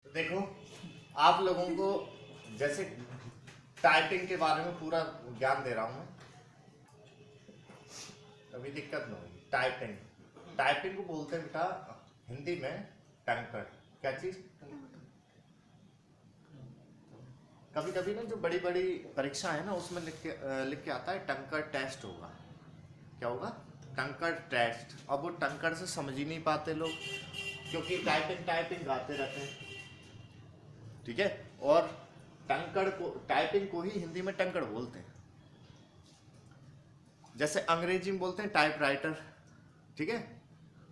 देखो, आप लोगों को जैसे टाइपिंग के बारे में पूरा ज्ञान दे रहा हूं मैं, अभी दिक्कत नहीं होगी। टाइपिंग टाइपिंग को बोलते हैं बेटा हिंदी में टंकड़। क्या चीज? कभी कभी ना जो बड़ी बड़ी परीक्षा है ना उसमें लिख के आता है टंकड़ टेस्ट होगा। क्या होगा? टंकड़ टेस्ट। अब वो टंकड़ से समझ ही नहीं पाते लोग, क्योंकि टाइपिंग टाइपिंग गाते रहते हैं। ठीक है, और टंकड़ को, टाइपिंग को ही हिंदी में टंकड़ बोलते हैं। जैसे अंग्रेजी में बोलते हैं टाइपराइटर, ठीक है,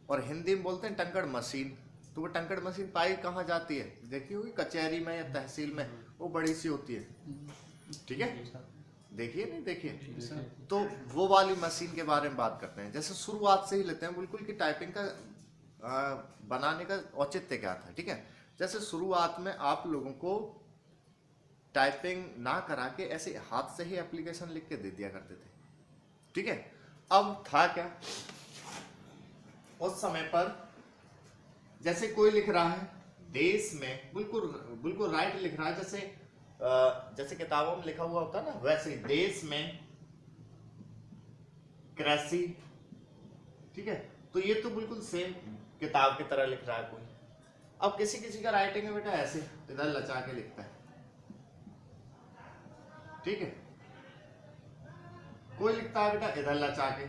और हिंदी में बोलते हैं टंकड़ मशीन। तो वो टंकड़ मशीन पाई कहाँ जाती है? देखी होगी कचहरी में या तहसील में, वो बड़ी सी होती है। ठीक है, देखिए नहीं देखिए। तो वो वाली मशीन के बारे में बात करते हैं। जैसे शुरुआत से ही लेते हैं बिल्कुल कि टाइपिंग का बनाने का औचित्य क्या था। ठीक है, जैसे शुरुआत में आप लोगों को टाइपिंग ना करा के ऐसे हाथ से ही एप्लीकेशन लिख के दे दिया करते थे। ठीक है, अब था क्या उस समय पर, जैसे कोई लिख रहा है देश में, बिल्कुल बिल्कुल राइट लिख रहा है, जैसे किताबों में लिखा हुआ होता है ना, वैसे देश में कृषि। ठीक है, तो ये तो बिल्कुल सेम किताब की तरह लिख रहा है कोई। अब किसी किसी का राइटिंग है बेटा ऐसे इधर लचा के लिखता है। ठीक है, कोई लिखता है बेटा इधर लचा के।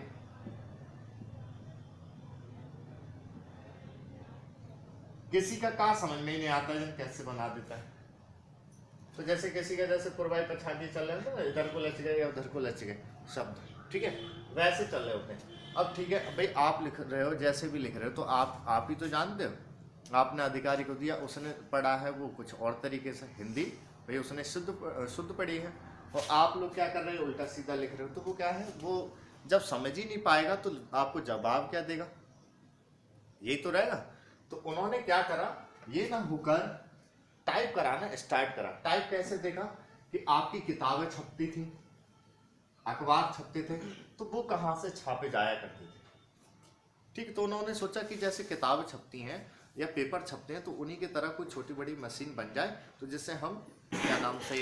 किसी का समझ में ही नहीं आता है कैसे बना देता है। तो जैसे किसी का जैसे पुरवाई पछाड़ी चल रहे हैं तो इधर को लच गए या उधर को लच गए शब्द। ठीक है, वैसे चल रहे होते हैं। अब ठीक है भाई, आप लिख रहे हो जैसे भी लिख रहे हो, तो आप ही तो जानते हो। आपने अधिकारी को दिया, उसने पढ़ा है वो कुछ और तरीके से हिंदी, भाई उसने शुद्ध पढ़ी है, और आप लोग क्या कर रहे हो उल्टा सीधा लिख रहे हो। तो वो क्या है, वो जब समझ ही नहीं पाएगा तो आपको जवाब क्या देगा? यही तो रहेगा। तो उन्होंने क्या करा, ये ना होकर टाइप कराना स्टार्ट करा। टाइप कैसे देखा कि आपकी किताबें छपती थी, अखबार छपते थे, तो वो कहाँ से छापे जाया करते थे। ठीक, तो उन्होंने सोचा कि जैसे किताबें छपती हैं या पेपर छपते हैं, तो उन्हीं की तरह कोई छोटी बड़ी मशीन बन जाए, तो जिससे हम क्या नाम से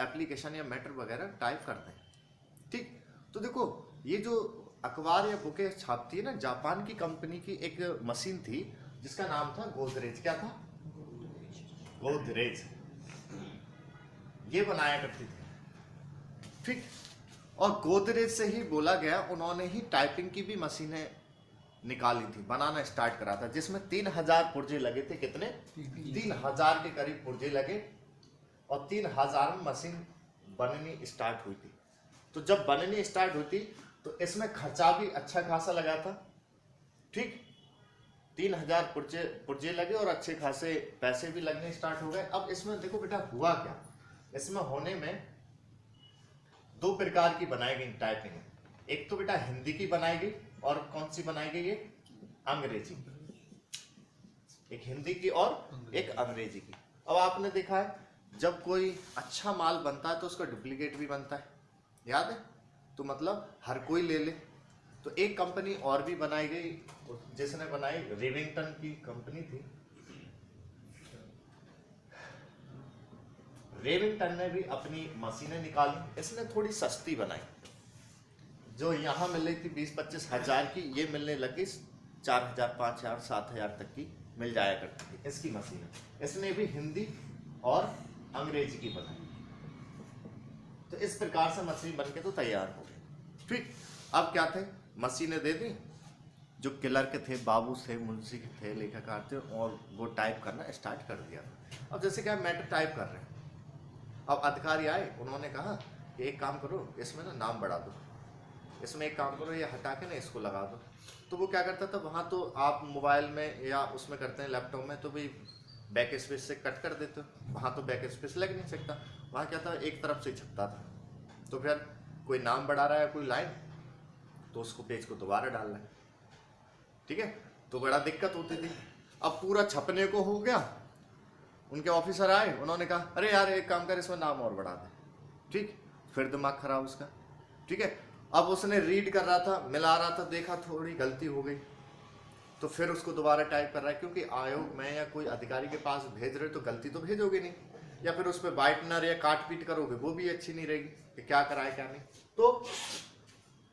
एप्लीकेशन या मैटर वगैरह टाइप करते हैं। ठीक, तो देखो ये जो अखबार या बुकें छापती है ना, जापान की कंपनी की एक मशीन थी जिसका नाम था गोदरेज। क्या था? गोदरेज। ये बनाया करती थी। ठीक, और गोदरेज से ही बोला गया, उन्होंने ही टाइपिंग की भी मशीनें निकाली थी, बनाना स्टार्ट करा था, जिसमें 3000 पुर्जे लगे थे। कितने? 3000 के करीब पुर्जे लगे, और 3000 में मशीन बननी स्टार्ट हुई थी। तो जब बननी स्टार्ट हुई थी तो इसमें खर्चा भी अच्छा खासा लगा था। ठीक, 3000 पुर्जे लगे और अच्छे खासे पैसे भी लगने स्टार्ट हो गए। अब इसमें देखो बेटा हुआ क्या, इसमें होने में दो प्रकार की बनाई गई टाइपिंग। एक तो बेटा हिंदी की बनाई गई, और कौन सी बनाई गई? ये अंग्रेजी। एक हिंदी की और एक अंग्रेजी की। अब आपने देखा है जब कोई अच्छा माल बनता है तो उसका डुप्लीकेट भी बनता है, याद है? तो मतलब हर कोई ले ले। तो एक कंपनी और भी बनाई गई, जिसने बनाई, रिविंगटन की कंपनी थी। रेविंगटन ने भी अपनी मशीनें निकाली, इसने थोड़ी सस्ती बनाई। जो यहाँ मिल रही थी 20-25 हजार की, ये मिलने लगी 4000, 5000, 7000 तक की मिल जाया करती थी इसकी मशीन। इसने भी हिंदी और अंग्रेजी की बनाई। तो इस प्रकार से मशीन बनके तो तैयार हो गई। ठीक, अब क्या थे, मशीनें दे दी, जो क्लर्क थे, बाबू थे, मुंशी थे, लेखाकार थे, और वो टाइप करना स्टार्ट कर दिया। अब जैसे क्या मैटर टाइप कर रहे हैं, अब अधिकारी आए, उन्होंने कहा कि एक काम करो, इसमें ना नाम बढ़ा दो, इसमें एक काम करो, ये हटा के ना इसको लगा दो। तो वो क्या करता था, वहाँ तो आप मोबाइल में या उसमें करते हैं लैपटॉप में, तो भाई बैक स्पेस से कट कर देते हो, वहाँ तो बैक स्पेस लग नहीं सकता। वहाँ क्या था, एक तरफ से छपता था। तो फिर कोई नाम बढ़ा रहा है कोई लाइन, तो उसको पेज को दोबारा डालना है। ठीक है, तो बड़ा दिक्कत होती थी। अब पूरा छपने को हो गया, उनके ऑफिसर आए, उन्होंने कहा अरे यार एक काम कर, इसमें नाम और बढ़ा दे। ठीक, फिर दिमाग खराब उसका। ठीक है, अब उसने रीड कर रहा था, मिला रहा था, देखा थोड़ी गलती हो गई, तो फिर उसको दोबारा टाइप कर रहा है, क्योंकि आयोग में या कोई अधिकारी के पास भेज रहे तो गलती तो भेजोगे नहीं, या फिर उस पर वाइटनर या काट पीट करोगे, वो भी अच्छी नहीं रहेगी कि क्या करा है क्या नहीं। तो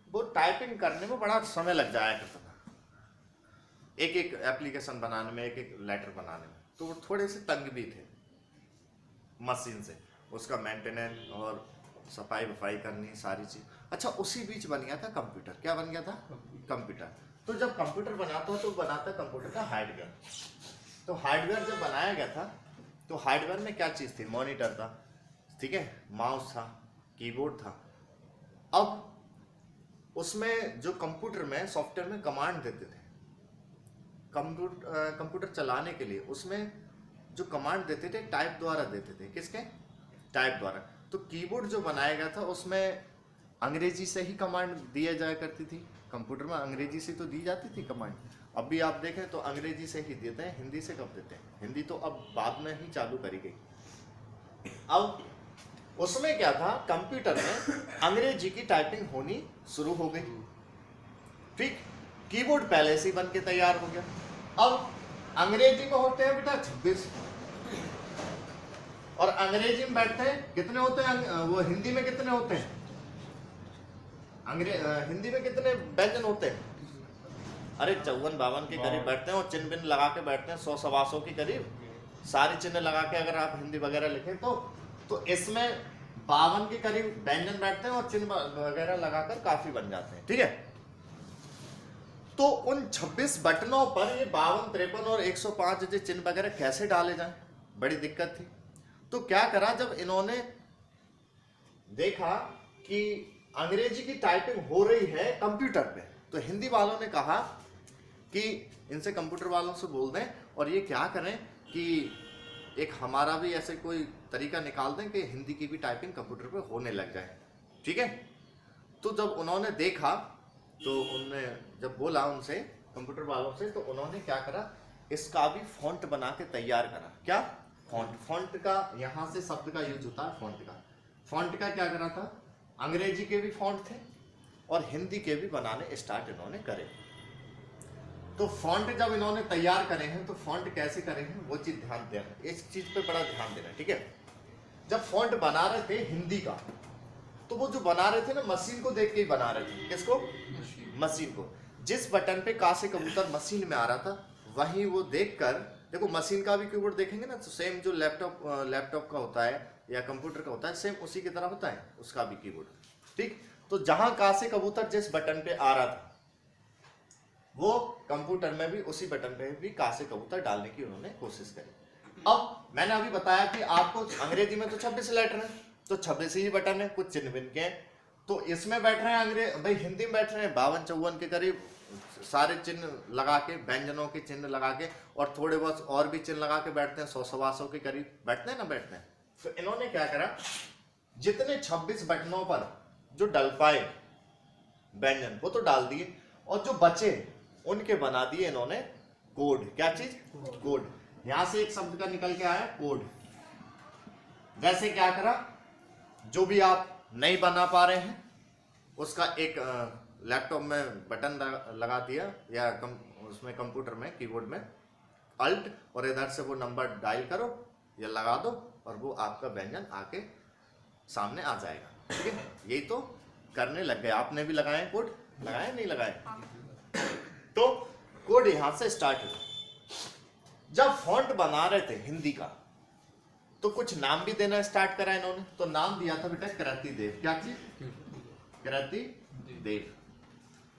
वो टाइपिंग करने में बड़ा समय लग जाया करता था, एक एक एप्लीकेशन बनाने में, एक एक लेटर बनाने में। तो वो थोड़े से तंग भी थे मशीन से, उसका मेंटेनेंस और सफाई वफाई करनी सारी चीज। अच्छा, उसी बीच बन गया था कंप्यूटर। क्या बन गया था? कंप्यूटर। तो जब कंप्यूटर बनाता है तो बनाता है कंप्यूटर का हार्डवेयर। तो हार्डवेयर जब बनाया गया था तो हार्डवेयर में क्या चीज थी? मॉनिटर था, ठीक है, माउस था, कीबोर्ड था। अब उसमें जो कंप्यूटर में सॉफ्टवेयर में कमांड देते थे कंप्यूटर चलाने के लिए, उसमें जो कमांड देते थे टाइप द्वारा देते थे। किसके? टाइप द्वारा। तो कीबोर्ड जो बनाया गया था उसमें अंग्रेजी से ही कमांड दिया जाया करती थी। कंप्यूटर में अंग्रेजी से तो दी जाती थी कमांड। अब भी आप देखें तो अंग्रेजी से ही देते हैं, हिंदी से कब देते हैं? हिंदी तो अब बाद में ही चालू करी गई। अब उसमें क्या था, कंप्यूटर में अंग्रेजी की टाइपिंग होनी शुरू हो गई। ठीक, कीबोर्ड पहले से ही बन के तैयार हो गया। अब अंग्रेजी में होते हैं बेटा 26, और अंग्रेजी में बैठते हैं कितने होते हैं? वो हिंदी में कितने होते हैं? हिंदी में कितने व्यंजन होते हैं? अरे 54-52 के करीब बैठते हैं, और चिन्ह बिन्ह लगा के बैठते हैं 100-125 के करीब। सारे चिन्ह लगा के अगर आप हिंदी वगैरह लिखें तो इसमें 52 के करीब व्यंजन बैठते हैं, और चिन्ह वगैरह लगाकर काफी बन जाते हैं। ठीक है, तो उन 26 बटनों पर ये 52, 53 और 105 जैसे चिन्ह वगैरह कैसे डाले जाएं, बड़ी दिक्कत थी। तो क्या करा, जब इन्होंने देखा कि अंग्रेजी की टाइपिंग हो रही है कंप्यूटर पे, तो हिंदी वालों ने कहा कि इनसे कंप्यूटर वालों से बोल दें और ये क्या करें कि एक हमारा भी ऐसे कोई तरीका निकाल दें कि हिंदी की भी टाइपिंग कंप्यूटर पे होने लग जाए। ठीक है, तो जब उन्होंने देखा तो उनने जब बोला उनसे, कंप्यूटर वालों से, तो उन्होंने क्या करा, इसका भी फॉन्ट बना के तैयार करा। क्या? फॉन्ट का यहां से शब्द का यूज होता है फॉन्ट का। फॉन्ट का क्या करा था, अंग्रेजी के भी फॉन्ट थे और हिंदी के भी बनाने स्टार्ट इन्होंने करे। तो फॉन्ट जब इन्होंने तैयार करे हैं तो फॉन्ट कैसे करे हैं वो चीज ध्यान देना, इस चीज पे बड़ा ध्यान देना। ठीक है, जब फॉन्ट बना रहे थे हिंदी का, तो वो जो बना रहे थे ना, मशीन को देख के ही बना रहे थे। किसको? मशीन को। जिस बटन पे का से कबूतर मशीन में आ रहा था, वहीं वो देखकर, देखो मशीन का भी कीबोर्ड देखेंगे ना तो सेम जो लैपटॉप का होता है या कंप्यूटर का होता है, सेम उसी की तरह होता है उसका भी कीबोर्ड। ठीक, तो जहां का से कबूतर जिस बटन पे आ रहा था, वो कंप्यूटर में भी उसी बटन पे भी का से कबूतर डालने की उन्होंने कोशिश करी। अब मैंने अभी बताया कि आपको अंग्रेजी में तो 26 लेटर है, तो 26 ही बटन है, कुछ चिन्ह बिन के हैं। तो इसमें बैठ रहे हैं भाई हिंदी में बैठ रहे हैं 52-54 के करीब सारे चिन्ह लगा के, व्यंजनों के चिन्ह लगा के, और थोड़े बहुत और भी चिन्ह लगा के बैठते हैं, 100-125 के करीब बैठते हैं ना, बैठते हैं। तो इन्होंने क्या करा, जितने 26 बटनों पर जो डल पाए व्यंजन वो तो डाल दिए, और जो बचे उनके बना दिए इन्होंने कोड। क्या चीज? कोड। यहां से एक शब्द का निकल के आया कोड। जैसे क्या करा, जो भी आप नहीं बना पा रहे हैं उसका एक लैपटॉप में बटन लगा दिया, या उसमें कंप्यूटर में कीबोर्ड में अल्ट, और इधर से वो नंबर डायल करो या लगा दो, और वो आपका व्यंजन आके सामने आ जाएगा। ठीक है, यही तो करने लग गए। आपने भी लगाए कोड? लगाए नहीं लगाए? तो कोड यहां से स्टार्ट हुआ। जब फॉन्ट बना रहे थे हिंदी का, तो कुछ नाम भी देना स्टार्ट करा इन्होंने। तो नाम दिया था बेटा कृति देव। क्या चीज? कृति देव।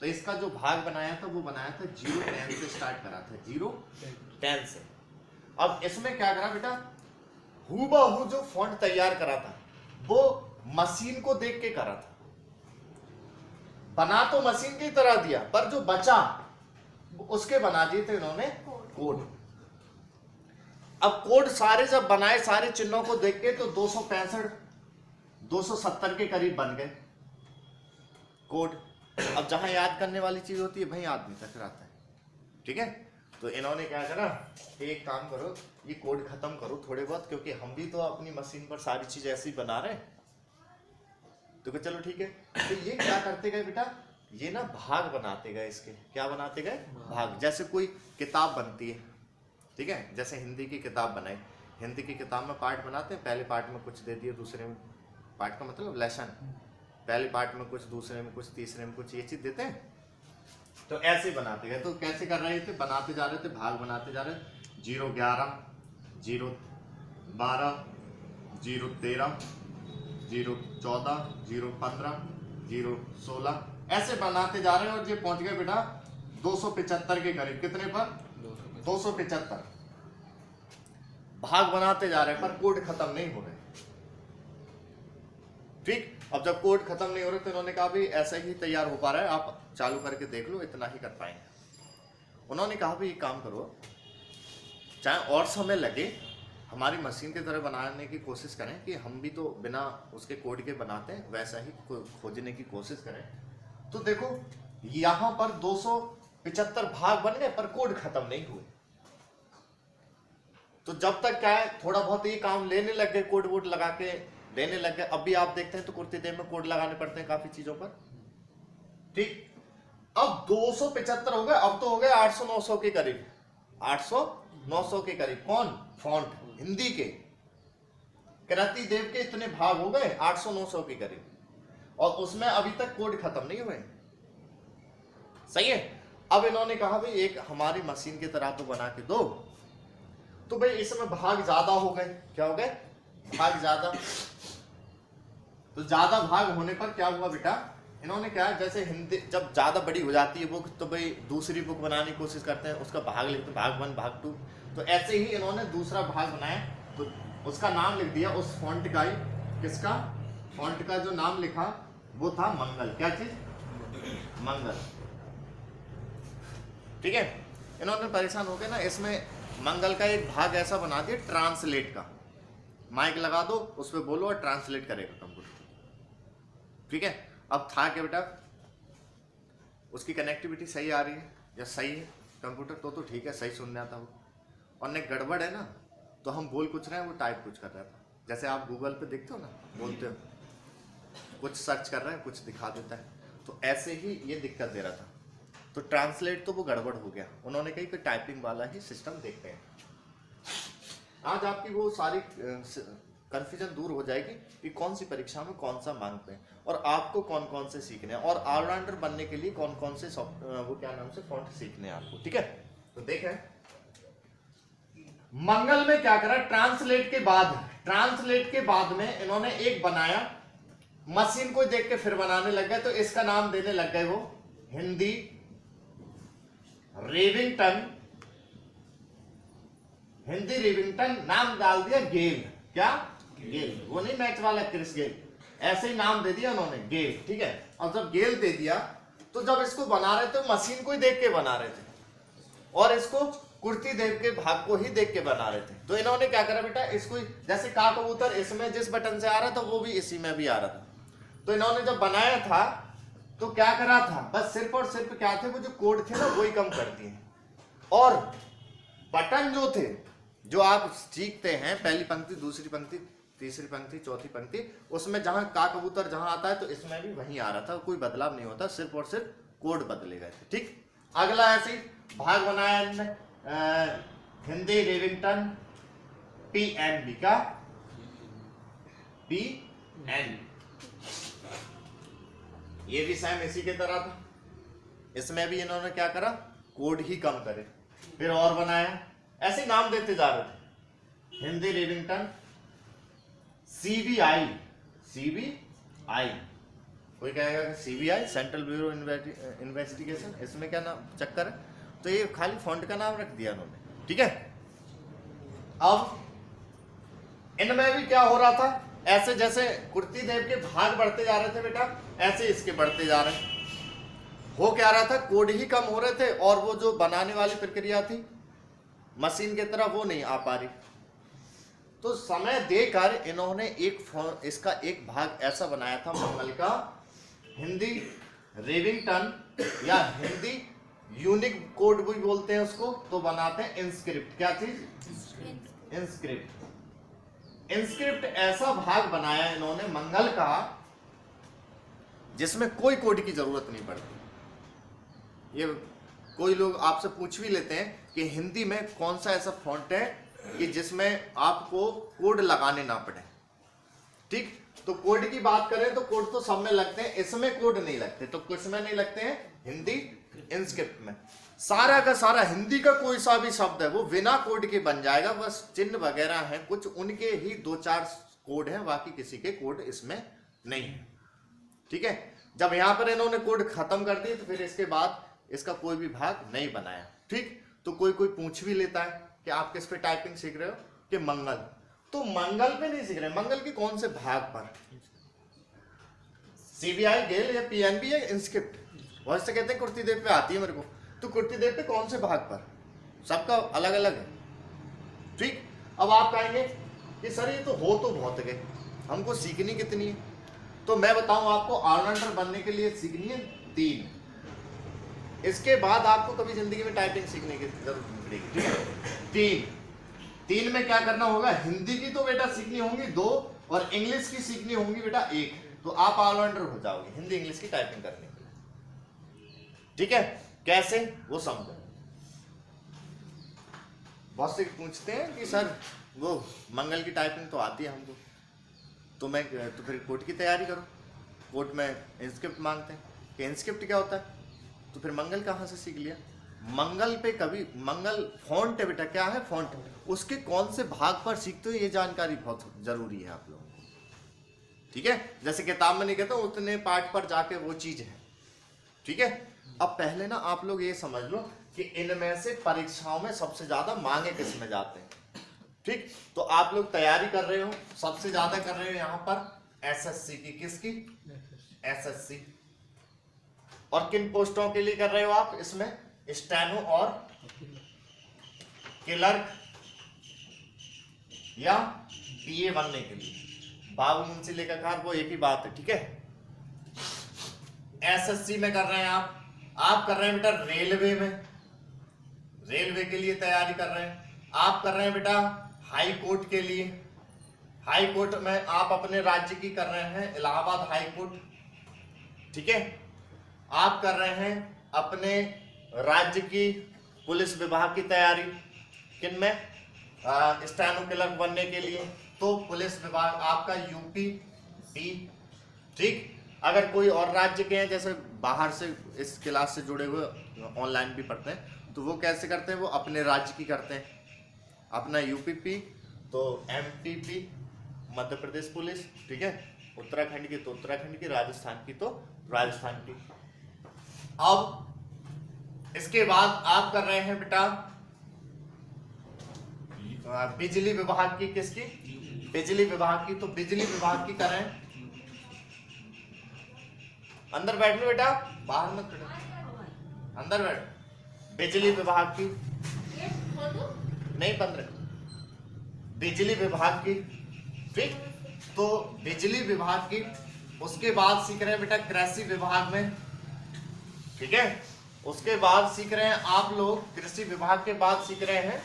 तो इसका जो भाग बनाया था वो बनाया था 0-10 से स्टार्ट करा था, 0-10 से। अब इसमें क्या करा बेटा, हूबहू जो फॉन्ट तैयार करा था वो मशीन को देख के करा था। बना तो मशीन की तरह दिया, पर जो बचा उसके बना दिए थे इन्होंने कोड। अब कोड सारे जब बनाए, सारे चिन्हों को देख के, तो 265-270 के करीब बन गए कोड। अब जहां याद करने वाली चीज होती है वहीं आदमी टकराता है। ठीक है, तो इन्होंने क्या करा, एक काम करो, ये कोड खत्म करो थोड़े बहुत, क्योंकि हम भी तो अपनी मशीन पर सारी चीज ऐसी बना रहे हैं। तो चलो ठीक है। तो ये क्या करते गए बेटा, ये ना भाग बनाते गए इसके, क्या बनाते गए, भाग। जैसे कोई किताब बनती है, ठीक है, जैसे हिंदी की किताब बनाई, हिंदी की किताब में पार्ट बनाते हैं, पहले पार्ट में कुछ दे दिए, दूसरे में पार्ट का मतलब लेसन, पहले पार्ट में कुछ, दूसरे में कुछ, तीसरे में कुछ, ये चीज देते हैं। तो ऐसे बनाते गए। तो कैसे कर रहे थे, बनाते जा रहे थे, भाग बनाते जा रहे थे, 0-11, 0-12, 0-13, 0-14, 0-15, 0-16, ऐसे बनाते जा रहे हैं। और ये पहुंच गए बेटा 275 के करीब। कितने पर, 275 भाग बनाते जा रहे हैं, पर कोड खत्म नहीं हो रहे। ठीक, अब जब कोड खत्म नहीं हो रहे तो इन्होंने कहा भी ऐसा ही तैयार हो पा रहा है, आप चालू करके देख लो, इतना ही कर पाएंगे। उन्होंने कहा भी एक काम करो, चाहे और समय लगे, हमारी मशीन की तरह बनाने की कोशिश करें कि हम भी तो बिना उसके कोड के बनाते हैं, वैसा ही खोजने की कोशिश करें। तो देखो यहां पर 275 भाग बन गए, पर कोड खत्म नहीं हुए। तो जब तक क्या है, थोड़ा बहुत ये काम लेने लग गए, कोड वोड लगा के देने लग गए। अब भी आप देखते हैं तो कुर्ती देव में कोड लगाने पड़ते हैं काफी चीजों पर। ठीक, अब 275 हो गए, अब तो हो गए 800-900 के करीब, 800-900 के करीब। कौन, फॉन्ट हिंदी के, कृति देव के इतने भाग हो गए 800-900 के करीब, और उसमें अभी तक कोड खत्म नहीं हुए। सही है। अब इन्होंने कहा भाई एक हमारी मशीन की तरह तो बना के दो। तो भाई इसमें भाग ज्यादा हो गए, क्या हो गए, भाग ज्यादा। तो ज्यादा भाग होने पर क्या हुआ बेटा, इन्होंने क्या, जैसे हिंदी जब ज्यादा बड़ी हो जाती है बुक, तो भाई दूसरी बुक बनाने की कोशिश करते हैं, उसका भाग लिखते हैं, भाग 1, भाग 2। तो ऐसे ही इन्होंने दूसरा भाग बनाया, तो उसका नाम लिख दिया उस फॉन्ट का ही। किसका, फॉन्ट का जो नाम लिखा वो था मंगल। क्या चीज, मंगल। ठीक है, इन्होंने परेशान हो गए ना, इसमें मंगल का एक भाग ऐसा बना दिया ट्रांसलेट का। माइक लगा दो, उस पर बोलो और ट्रांसलेट करेगा कंप्यूटर। ठीक है, अब था क्या बेटा, उसकी कनेक्टिविटी सही आ रही है या सही है कंप्यूटर, तो ठीक है, सही सुनने आता हो। और ने गड़बड़ है ना, तो हम बोल कुछ रहे हैं, वो टाइप कुछ कर रहा था। जैसे आप गूगल पे देखते हो ना, बोलते हो कुछ सर्च कर रहे हैं, कुछ दिखा देता है, तो ऐसे ही ये दिक्कत दे रहा था। तो ट्रांसलेट तो वो गड़बड़ हो गया, उन्होंने कही कि टाइपिंग वाला ही सिस्टम देखते हैं। आज आपकी वो सारी कंफ्यूजन दूर हो जाएगी कि कौन सी परीक्षा में कौन सा मांगते हैं, और आपको कौन कौन से सीखने हैं, और ऑलराउंडर बनने के लिए कौन कौन से वो क्या नाम से फॉन्ट सीखने हैं आपको। ठीक है, तो देखें मंगल में क्या करा, ट्रांसलेट के बाद में इन्होंने एक बनाया, मशीन को देख के फिर बनाने लग गए, तो इसका नाम देने लग गए वो हिंदी रिविंगटन, नाम डाल दिया गेल। क्या, गेल, वो नहीं मैच वाला क्रिस गेल, ऐसे ही नाम दे दिया उन्होंने, गेल। ठीक है, और जब गेल दे दिया, तो जब इसको बना रहे थे मशीन को ही देख के बना रहे थे, और इसको कुर्ती देव के भाग को ही देख के बना रहे थे। तो इन्होंने क्या करा बेटा, इसको जैसे का कबूतर इसमें जिस बटन से आ रहा था वो भी इसी में भी आ रहा था। तो इन्होंने जब बनाया था तो क्या करा था, बस सिर्फ और सिर्फ क्या थे, वो जो कोड थे ना वही कम कर दिए, और बटन जो थे जो आप सीखते हैं, पहली पंक्ति, दूसरी पंक्ति, तीसरी पंक्ति, चौथी पंक्ति, उसमें जहां का कबूतर जहां आता है तो इसमें भी वहीं आ रहा था, कोई बदलाव नहीं होता, सिर्फ और सिर्फ कोड बदले गए थे। ठीक, अगला ऐसे भाग बनाया हिंदी रिविंगटन PNB का, PNB, ये भी सेम इसी की तरह था। इसमें भी इन्होंने क्या करा, कोड ही कम करे, फिर और बनाया, ऐसे नाम देते जा रहे थे। हिंदी रिविंगटन CBI, कोई कहेगा CBI सेंट्रल ब्यूरो इन्वेस्टिगेशन, इसमें क्या नाम चक्कर है, तो ये खाली फॉन्ट का नाम रख दिया उन्होंने। ठीक है, अब इनमें भी क्या हो रहा था, ऐसे जैसे कुर्ती देव के भाग बढ़ते जा रहे थे बेटा, ऐसे इसके बढ़ते जा रहे हैं। हो क्या रहा था, कोड ही कम हो रहे थे, और वो जो बनाने वाली प्रक्रिया थी मशीन की तरह वो नहीं आ पा रही। तो समय देकर इन्होंने इसका एक भाग ऐसा बनाया था मंगल का, हिंदी रिविंगटन या हिंदी यूनिक कोड भी बोलते हैं उसको, तो बनाते हैं इंस्क्रिप्ट। क्या चीज, इंस्क्रिप्ट ऐसा भाग बनाया इन्होंने मंगल का जिसमें कोई कोड की जरूरत नहीं पड़ती। ये कोई लोग आपसे पूछ भी लेते हैं कि हिंदी में कौन सा ऐसा फॉन्ट है कि जिसमें आपको कोड लगाने ना पड़े। ठीक, तो कोड की बात करें तो कोड तो सब में लगते हैं, इसमें कोड नहीं लगते। तो किस में नहीं लगते हैं? हिंदी इंस्क्रिप्ट में। सारा का सारा हिंदी का कोई सा भी शब्द है वो बिना कोड के बन जाएगा, बस चिन्ह वगैरह हैं कुछ, उनके ही 2-4 कोड हैं, बाकी किसी के कोड इसमें नहीं है। ठीक है, जब यहां पर इन्होंने कोड खत्म कर दिए तो फिर इसके बाद इसका कोई भी भाग नहीं बनाया। ठीक, तो कोई कोई पूछ भी लेता है कि आप किस पे टाइपिंग सीख रहे हो, कि मंगल। तो मंगल पे नहीं सीख रहे, मंगल के कौन से भाग पर? सीबीआई, गेल या पीएनबी या इंस्क्रिप्ट? बहुत से कहते हैं कुर्ती देव पे आती है मेरे को, तो कुर्ती देव पे कौन से भाग पर? सबका अलग अलग है। ठीक, अब आप कहेंगे कि सर ये तो हो तो बहुत गए, हमको सीखनी कितनी है? तो मैं बताऊं आपको, ऑलराउंडर बनने के लिए सीखनी है 3। इसके बाद आपको कभी जिंदगी में टाइपिंग सीखने की जरूरत नहीं पड़ेगी। ठीक है, 3 में क्या करना होगा? हिंदी की तो बेटा सीखनी होंगी 2 और इंग्लिश की सीखनी होंगी बेटा 1। तो आप ऑलराउंडर हो जाओगे हिंदी इंग्लिश की टाइपिंग करने के लिए। ठीक है, कैसे वो समझो। बहुत से पूछते हैं कि सर वो मंगल की टाइपिंग तो आती है हमको, तो फिर कोड की तैयारी करो। कोड में इंस्क्रिप्ट मांगते हैं कि इंस्क्रिप्ट क्या होता है, तो फिर मंगल कहाँ से सीख लिया? मंगल पे कभी, मंगल फॉन्ट है बेटा, क्या है? फॉन्ट। उसके कौन से भाग पर सीखते हो ये जानकारी बहुत जरूरी है आप लोगों को। ठीक है, जैसे किताब में नहीं कहता उतने पार्ट पर जाके वो चीज है। ठीक है, अब पहले ना आप लोग ये समझ लो कि इनमें से परीक्षाओं में सबसे ज्यादा मांगे किस में जाते हैं। ठीक, तो आप लोग तैयारी कर रहे हो, सबसे ज्यादा कर रहे हो यहाँ पर एसएससी की। किसकी? एसएससी। और किन पोस्टों के लिए कर रहे हो आप इसमें? स्टेनो और क्लर्क या पीए बनने के लिए। बाबू मुंशी लेखाकार वो एक ही बात है। ठीक है, एसएससी में कर रहे हैं आप कर रहे हैं बेटा रेलवे में, रेलवे के लिए तैयारी कर रहे हैं। आप कर रहे हैं बेटा हाई कोर्ट के लिए, हाई कोर्ट में आप अपने राज्य की कर रहे हैं इलाहाबाद हाई कोर्ट। ठीक है, आप कर रहे हैं अपने राज्य की पुलिस विभाग की तैयारी, किन में? स्टेनो क्लर्क बनने के लिए, तो पुलिस विभाग आपका यूपी डी। ठीक, अगर कोई और राज्य के हैं, जैसे बाहर से इस क्लास से जुड़े हुए ऑनलाइन भी पढ़ते हैं, तो वो कैसे करते हैं? वो अपने राज्य की करते हैं, अपना यूपीपी तो एमपीपी मध्य प्रदेश पुलिस। ठीक है, उत्तराखंड की तो उत्तराखंड की, राजस्थान की तो राजस्थान की। अब इसके बाद आप कर रहे हैं बेटा बिजली विभाग की। किसकी? बिजली विभाग की। तो बिजली विभाग की कर रहे हैं, अंदर बैठ लो बेटा, बाहर मत बैठो, अंदर बैठ। बिजली विभाग की नहीं 15 बिजली विभाग की। ठीक, तो बिजली विभाग की। उसके बाद सीख रहे हैं बेटा कृषि विभाग में। ठीक है, उसके बाद सीख रहे हैं आप लोग कृषि विभाग के बाद सीख रहे हैं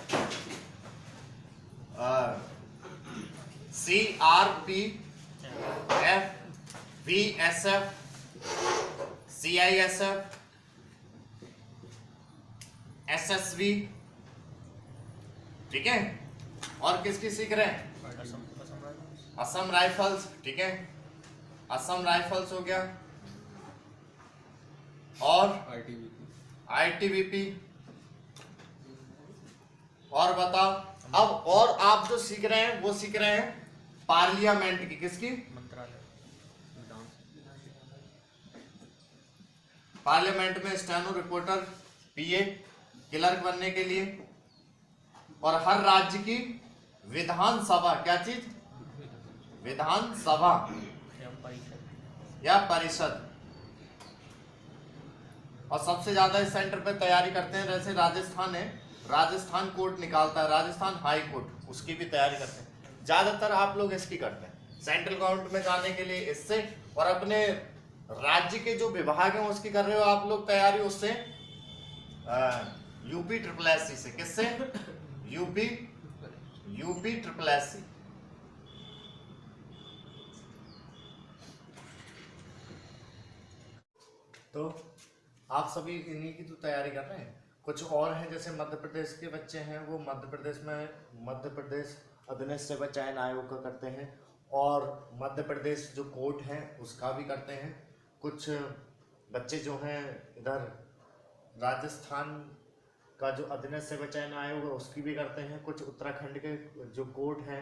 CRPF, VSF, CISF, SSV। ठीक है, और किसकी सीख रहे हैं? असम राइफल्स। ठीक है, असम राइफल्स हो गया, और ITBP। और बताओ, अब और आप जो सीख रहे हैं वो सीख रहे हैं पार्लियामेंट की। किसकी? पार्लियामेंट में स्टेनो रिपोर्टर, पीए, क्लर्क बनने के लिए। और हर राज्य की विधानसभा, क्या चीज? विधानसभा या परिषद। और सबसे ज्यादा इस सेंटर पे तैयारी करते हैं, जैसे राजस्थान है, राजस्थान कोर्ट निकालता है, राजस्थान हाई कोर्ट, उसकी भी तैयारी करते हैं। ज्यादातर आप लोग इसकी करते हैं सेंट्रल गवर्नमेंट में जाने के लिए इससे, और अपने राज्य के जो विभाग है उसकी कर रहे हो आप लोग तैयारी उससे, यूपी SSSC से। किससे? UP SSSC। तो आप सभी इन्हीं की तो तैयारी कर रहे हैं। कुछ और हैं जैसे मध्य प्रदेश के बच्चे हैं, वो मध्य प्रदेश अधीनस्थ चयन आयोग का करते हैं, और मध्य प्रदेश जो कोर्ट है उसका भी करते हैं। कुछ बच्चे जो हैं इधर राजस्थान का जो अधीनस्थ सेवा चयन आयोग है उसकी भी करते हैं। कुछ उत्तराखंड के जो कोर्ट है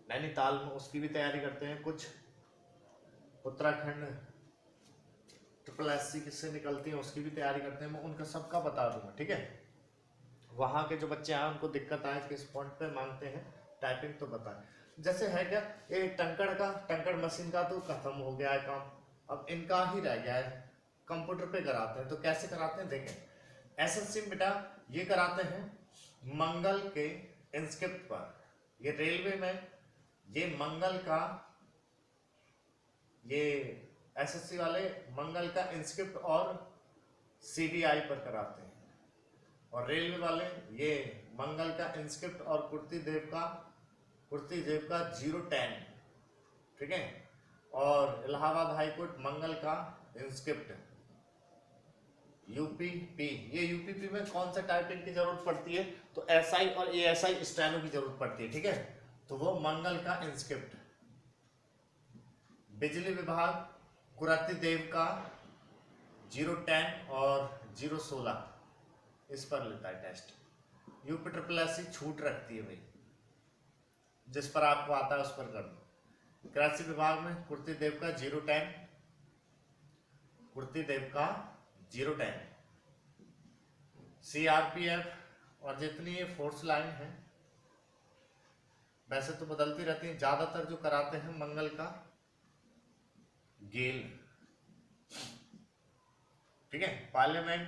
नैनीताल में उसकी भी तैयारी करते हैं। कुछ उत्तराखंड SSC किससे निकलती है उसकी भी तैयारी करते हैं। मैं उनका सबका बता दूंगा, ठीक है। वहाँ के जो बच्चे आए उनको दिक्कत आए किस पॉइंट पे मांगते हैं टाइपिंग तो बताएं। जैसे है क्या, ये टंकड़ मशीन का तो खत्म हो गया है काम, अब इनका ही रह गया है, कंप्यूटर पे कराते हैं। तो कैसे कराते हैं देखें। SSC में बेटा ये कराते हैं मंगल के इंस्क्रिप्ट पर। ये रेलवे में ये मंगल का, ये SSC वाले मंगल का इंस्क्रिप्ट और CDI पर कराते हैं, और रेलवे वाले ये मंगल का इंस्क्रिप्ट और कुर्ती देव का 010, ठीक है। और इलाहाबाद हाईकोर्ट मंगल का इंस्क्रिप्ट UPP। ये UPP में कौन सा टाइपिंग की जरूरत पड़ती है, तो SI और ASI स्टेनो की जरूरत पड़ती है, ठीक है। तो वो मंगल का इंस्क्रिप्ट। बिजली विभाग कुर्ती देव का 010 और 016 इस पर लेता है टेस्ट। UPSSC छूट रखती है भाई, जिस पर आपको आता है उस पर कर दो। कृषि विभाग में कुर्ती देव का 010, CRPF और जितनी ये फोर्स लाइन है वैसे तो बदलती रहती है, ज्यादातर जो कराते हैं मंगल का गेल, ठीक है। पार्लियामेंट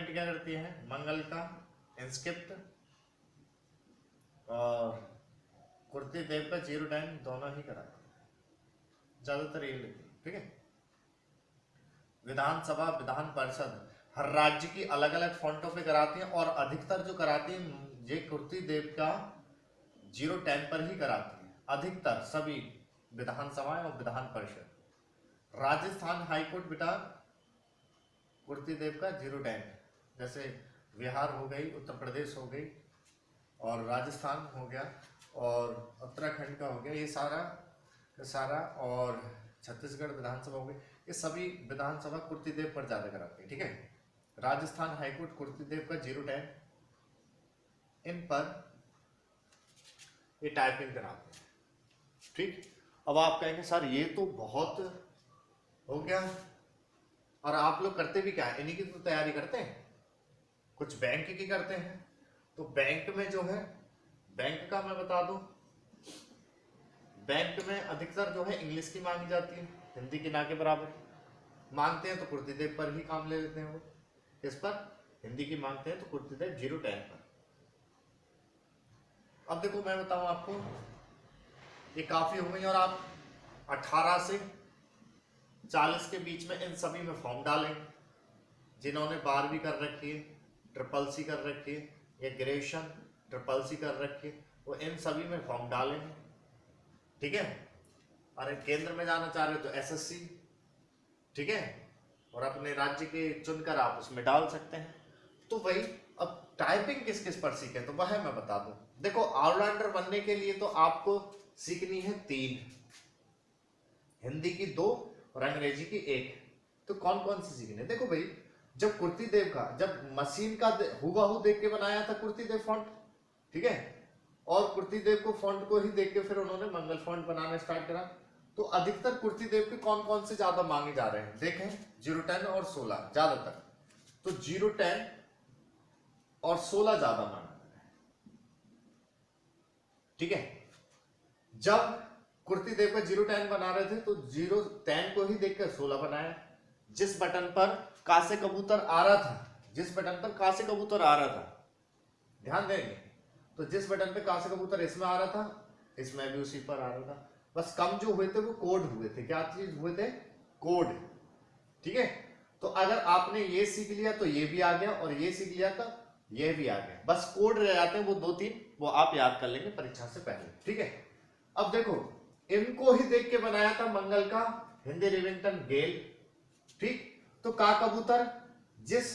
क्या करती है, मंगल का इंस्क्रिप्ट और कुर्ती देव का 010 दोनों ही कराते हैं, ज्यादातर ये लेती है, ठीक है। विधानसभा विधान परिषद हर राज्य की अलग अलग फॉन्टों पे कराती हैं, और अधिकतर जो कराती है ये कुर्ती देव का 010 पर ही कराती है, अधिकतर सभी विधानसभाएं और विधान परिषद। राजस्थान हाईकोर्ट बेटा कुर्ती देव का 010, जैसे बिहार हो गई, उत्तर प्रदेश हो गई, और राजस्थान हो गया, और उत्तराखंड का हो गया, ये सारा और छत्तीसगढ़ विधानसभा हो गई, ये सभी विधानसभा कुर्ती देव पर ज्यादा कराती है, ठीक है। राजस्थान हाईकोर्ट कुर्ती देव का 010, इन पर ये टाइपिंग कराते हैं, ठीक। अब आप कहेंगे सर ये तो बहुत हो गया, और आप लोग करते भी क्या है, इन्हीं की तो तैयारी करते हैं। कुछ बैंक की करते हैं, तो बैंक में जो है, बैंक का मैं बता दूं, बैंक में अधिकतर जो है इंग्लिश की मांगी जाती है, हिंदी की ना के बराबर मांगते हैं, तो कुर्ती देव पर ही काम ले लेते हैं वो। इस पर हिंदी की मांगते हैं तो कुर्ती देव 010 पर। अब देखो मैं बताऊं आपको, ये काफी हो गई, और आप 18 से 40 के बीच में इन सभी में फॉर्म डालें। जिन्होंने 12वीं कर रखी है, SSC कर रखी है, या ग्रेजुएशन SSC कर रखी है, वो इन सभी में फॉर्म डालें, ठीक है। अरे केंद्र में जाना चाह रहे हो तो SSC, ठीक है, और अपने राज्य के चुनकर आप उसमें डाल सकते हैं। तो वही, अब टाइपिंग किस किस पर सीखे तो वह मैं बता दूं। देखो ऑलराउंडर बनने के लिए तो आपको सीखनी है 3, हिंदी की 2 और अंग्रेजी की 1। तो कौन कौन सी सीखनी है, देखो भाई, जब कुर्ती देव का, जब मशीन का हुबहू देख के बनाया था कुर्ती देव फॉन्ट, ठीक है, और कुर्ती देव को फॉन्ट को ही देख के फिर उन्होंने मंगल फॉन्ट बनाना स्टार्ट करा। तो अधिकतर कुर्ती देव के कौन कौन से ज्यादा मांगे जा रहे हैं, देखें 010 और 16 ज्यादातर, तो 010 और 16 ज्यादा मांगा जा रहा है, ठीक है। जब कुर्ती देव का 010 बना रहे थे तो 010 को ही देखकर 16 बनाया। जिस बटन पर का से कबूतर आ रहा था, ध्यान देंगे, तो जिस बटन पे का से कबूतर इसमें आ रहा था, इसमें भी उसी पर आ रहा था। बस कम जो हुए थे वो कोड हुए थे। क्या चीज हुए थे, कोड, ठीक है। तो अगर आपने ये सीख लिया तो ये भी आ गया, और ये सीख लिया तो ये भी आ गया। बस कोड रह जाते हैं वो 2-3, वो आप याद कर लेंगे परीक्षा से पहले, ठीक है। अब देखो इनको ही देख के बनाया था मंगल का हिंदी रिविंगटन गेल, ठीक। तो का कबूतर जिस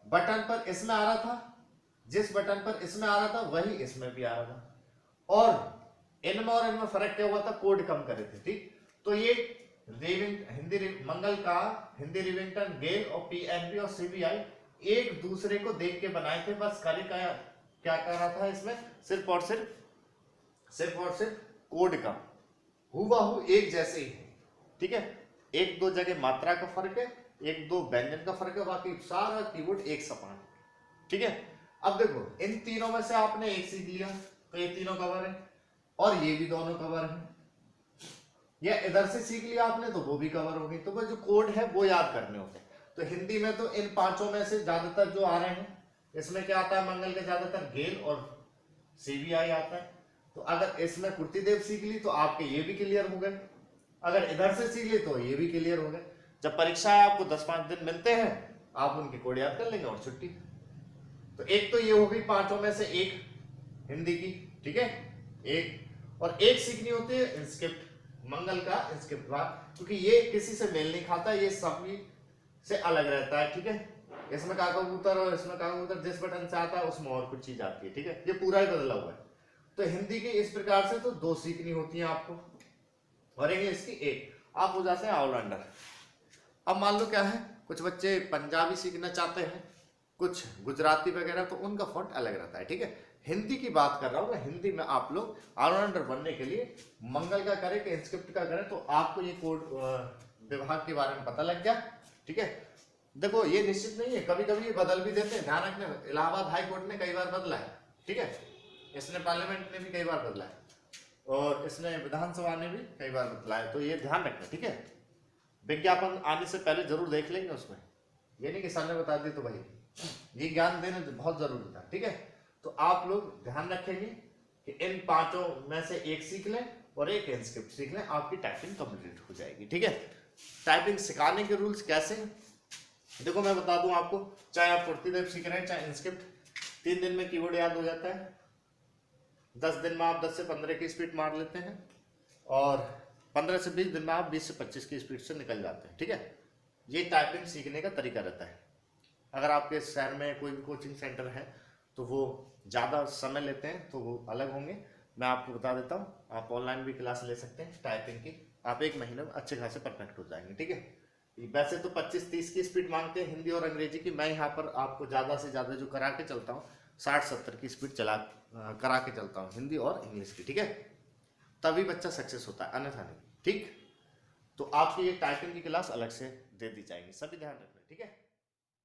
बटन पर इसमें आ रहा था, जिस बटन पर इसमें आ रहा था वही इसमें भी आ रहा था, और इनमें फर्क क्या हुआ था, कोड कम करे थे। ठीक, तो ये मंगल का हिंदी रिविंगटन, गेल और पीएनबी और सीबीआई एक दूसरे को देख के बनाए थे, बस खाली क्या कर रहा था इसमें, सिर्फ और सिर्फ कोड का हुबहू एक जैसे ही है। ठीक है, एक दो जगह मात्रा का फर्क है, एक दो व्यंजन का फर्क है, बाकी सारा कीवर्ड एक समान। ठीक है, अब देखो इन तीनों में से आपने एक सीख लिया तो ये तीनों कवर है, और ये भी दोनों कवर है, या इधर से सीख लिया आपने तो वो भी कवर हो गई। तो वो जो कोड है वो याद करने होते हैं। तो हिंदी में तो इन पांचों में से ज्यादातर जो आ रहे हैं, इसमें क्या आता है, मंगल के ज्यादातर गेल और सीबीआई आता है। तो अगर इसमें कुर्तीदेव सीख ली तो आपके ये भी क्लियर हो गए, अगर इधर से सीख ली तो ये भी क्लियर हो गए। जब परीक्षा है आपको 10-5 दिन मिलते हैं, आप उनके कोड याद कर लेंगे और छुट्टी। तो एक तो ये हो गई पांचों में से एक हिंदी की। ठीक है, एक और एक सीखनी होती है इंस्क्रिप्ट, मंगल का इंस्क्रिप्ट वाक्य, क्योंकि ये किसी से मेल नहीं खाता, ये सभी से अलग रहता है। ठीक है, इसमें का कबूतर और इसमें का कबूतर जिस बटन से आता है उसमें और कुछ चीज आती है। ठीक है, ये पूरा ही बदला हुआ है। तो हिंदी की इस प्रकार से तो 2 सीखनी होती है आपको, और इंग्लिश की 1, आप हो जाते हैं ऑलराउंडर। अब मान लो क्या है, कुछ बच्चे पंजाबी सीखना चाहते हैं, कुछ गुजराती वगैरह, तो उनका फॉन्ट अलग रहता है। ठीक है, हिंदी की बात कर रहा हूँ मैं, हिंदी में आप लोग ऑलराउंडर बनने के लिए मंगल का करें कि इंस्क्रिप्ट का करें, तो आपको ये कोड विभाग के बारे में पता लग गया। ठीक है, देखो ये निश्चित नहीं है, कभी कभी ये बदल भी देते हैं, ध्यान रखना। इलाहाबाद हाई कोर्ट ने कई बार बदला है। ठीक है, इसने पार्लियामेंट ने भी कई बार बदला है, और इसने विधानसभा ने भी कई बार बदला है, तो ये ध्यान रखना। ठीक है, विज्ञापन आने से पहले जरूर देख लेंगे उसमें, ये नहीं कि सर ने बता दी तो भाई, ये ज्ञान देना बहुत जरूरी था। ठीक है, तो आप लोग ध्यान रखेंगे कि इन पांचों में से एक सीख लें और एक इंस्क्रिप्ट सीख लें, आपकी टाइपिंग कंप्लीट हो जाएगी। ठीक है, टाइपिंग सिखाने के रूल्स कैसे हैं, देखो मैं बता दूं आपको, चाहे आप कुर्तीदेव सीख रहे हैं चाहे इंस्क्रिप्ट, 3 दिन में कीवर्ड याद हो जाता है, 10 दिन में आप 10 से 15 की स्पीड मार लेते हैं, और 15 से 20 दिन में आप 20 से 25 की स्पीड से निकल जाते हैं। ठीक है, ये टाइपिंग सीखने का तरीका रहता है। अगर आपके शहर में कोई भी कोचिंग सेंटर है तो वो ज़्यादा समय लेते हैं तो वो अलग होंगे, मैं आपको बता देता हूँ। आप ऑनलाइन भी क्लास ले सकते हैं टाइपिंग की, आप 1 महीने में अच्छे खासे परफेक्ट हो जाएंगे। ठीक है, वैसे तो 25-30 की स्पीड मांगते हैं हिंदी और अंग्रेजी की, मैं यहाँ पर आपको ज़्यादा से ज़्यादा जो करा के चलता हूँ 60-70 की स्पीड करा के चलता हूँ हिंदी और इंग्लिश की। ठीक है, तभी बच्चा सक्सेस होता है, अन्यथा नहीं। ठीक, तो आपकी ये टाइपिंग की क्लास अलग से दे दी जाएगी, सभी ध्यान रखना। ठीक है।